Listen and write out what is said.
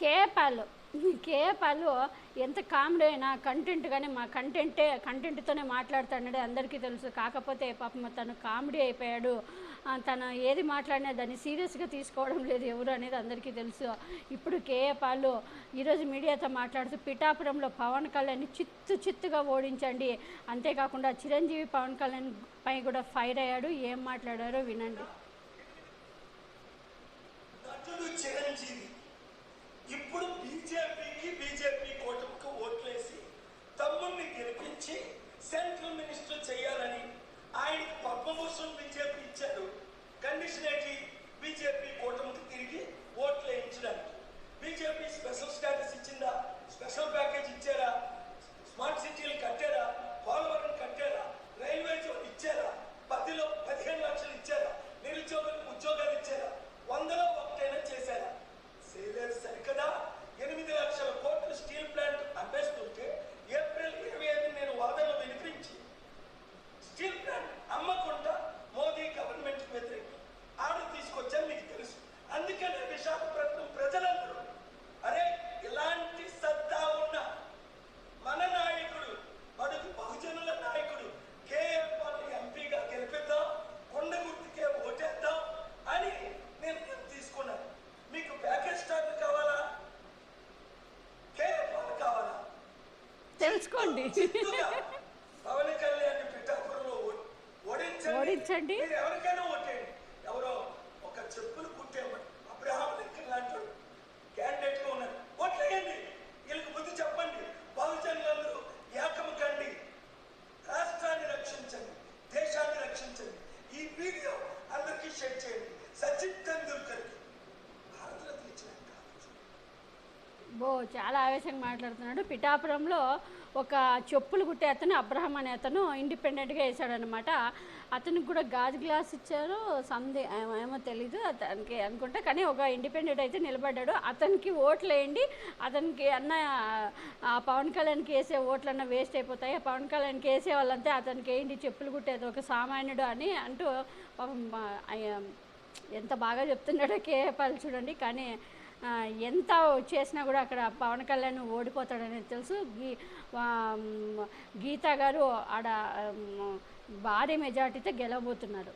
కేపాలు కేపాలు ఎంత కామెడీ అయినా కంటెంట్ కానీ మా కంటెంట్తోనే మాట్లాడుతాడనేది అందరికీ తెలుసు. కాకపోతే పాపం తను కామెడీ అయిపోయాడు. తను ఏది మాట్లాడినా దాన్ని సీరియస్గా తీసుకోవడం లేదు ఎవరు అనేది అందరికీ తెలుసు. ఇప్పుడు కేఏపాలు ఈరోజు మీడియాతో మాట్లాడుతూ పిఠాపురంలో పవన్ కళ్యాణ్ని చిత్తుగా ఓడించండి, అంతేకాకుండా చిరంజీవి పవన్ కళ్యాణ్ పై కూడా ఫైర్ అయ్యాడు. ఏం మాట్లాడారో వినండి. చిరంజీవి ఇప్పుడు బీజేపీ కూటమికి ఓట్లేసి తమ్ముడిని గెలిపించి సెంట్రల్ మినిస్టర్ చేయాలని ఆయనకి పద్మభూషణ్ బీజేపీ ఇచ్చారు. కండిషన్ ఏంటి? బీజేపీ కూటమికి తిరిగి ఓట్లు వేయించడానికి. బీజేపీ స్పెషల్ స్టేటస్ ఇచ్చిందా? స్పెషల్ ప్యాకేజ్ ఇచ్చారా? స్మార్ట్ సిటీలు కట్టారా? పోలవరం కట్టారా? రైల్వే జోన్ ఇచ్చారా? 10లో 15 లక్షలు ఇచ్చారా? నిరుద్యోగులకు ఉద్యోగాలు ఇచ్చారా? 100లో ఒకటైనా చేశారా? చేయలేదు. సరికదా 8 లక్షల కోట్లు స్టీల్ ప్లాంట్ అమ్మేస్తుంటే ఏప్రిల్ 25 నేను వాదనలు వినిపించి స్టీల్ ప్లాంట్ అమ్మకుండా మోదీ గవర్నమెంట్ వ్యతిరేకం ఆర్డర్ తీసుకొచ్చాను, మీకు తెలుసు. అందుకనే విశాఖపట్నం ప్రజలందరూ అరే ఇలాంటి సత్తా ఉన్న మన నాయకుడు, బడుగు బహుజనుల నాయకుడు కేఏపాల్ ఎంపీగా గెలిపిద్దాం, కొండ గుర్తుకే ఓటేద్దాం అని నిర్ణయం తీసుకున్నాను. మీకు ప్యాకేజ్ స్టార్ట్ కావాలా? కేఏపాల్ కావాలా? తెలుసుకోండి. పవన్ కళ్యాణ్ పిఠాపురంలో ఓడించండి. ఎవరికైనా ఓటేయండి. ఎవరో ఒక చెప్పులు కుట్టేవాడు అబ్రహాం లింకన్ లాంటి క్యాండిడేట్ గా ఉన్నారు. ఓట్లేయండి. వీళ్ళకి బుద్ధి చెప్పండి. బహుజనులందరూ ఏకం కండి. రాష్ట్రాన్ని రక్షించండి, దేశాన్ని రక్షించండి. ఈ వీడియో అందరికీ షేర్ చేయండి. సచిన్ తెండూల్కర్కి భారతరత్న ఇచ్చిన చాలా ఆవేశంగా మాట్లాడుతున్నాడు. పిఠాపురంలో ఒక చెప్పులు కుట్టే అతను అబ్రహం అనే అతను ఇండిపెండెంట్గా వేసాడనమాట. అతనికి కూడా గాజు గ్లాస్ ఇచ్చారు, ఏమో తెలీదు అతనికి అనుకుంటా, కానీ ఒక ఇండిపెండెంట్ అయితే నిలబడ్డాడు. అతనికి ఓట్లు వేయండి, అతనికి అన్న ఆ పవన్ కళ్యాణ్కి వేసే ఓట్లన్నా వేస్ట్ అయిపోతాయి, పవన్ కళ్యాణ్కి వేసే వాళ్ళంతే అతనికి వేయండి, చెప్పులు కుట్టేది ఒక సామాన్యుడు అని అంటూ ఎంత బాగా చెప్తున్నాడో కేఏపాల్ చూడండి. కానీ ఎంత చేసినా కూడా అక్కడ పవన్ కళ్యాణ్ ఓడిపోతాడనేది తెలుసు. గీతా గారు ఆడ భారీ మెజార్టీతో గెలవబోతున్నారు.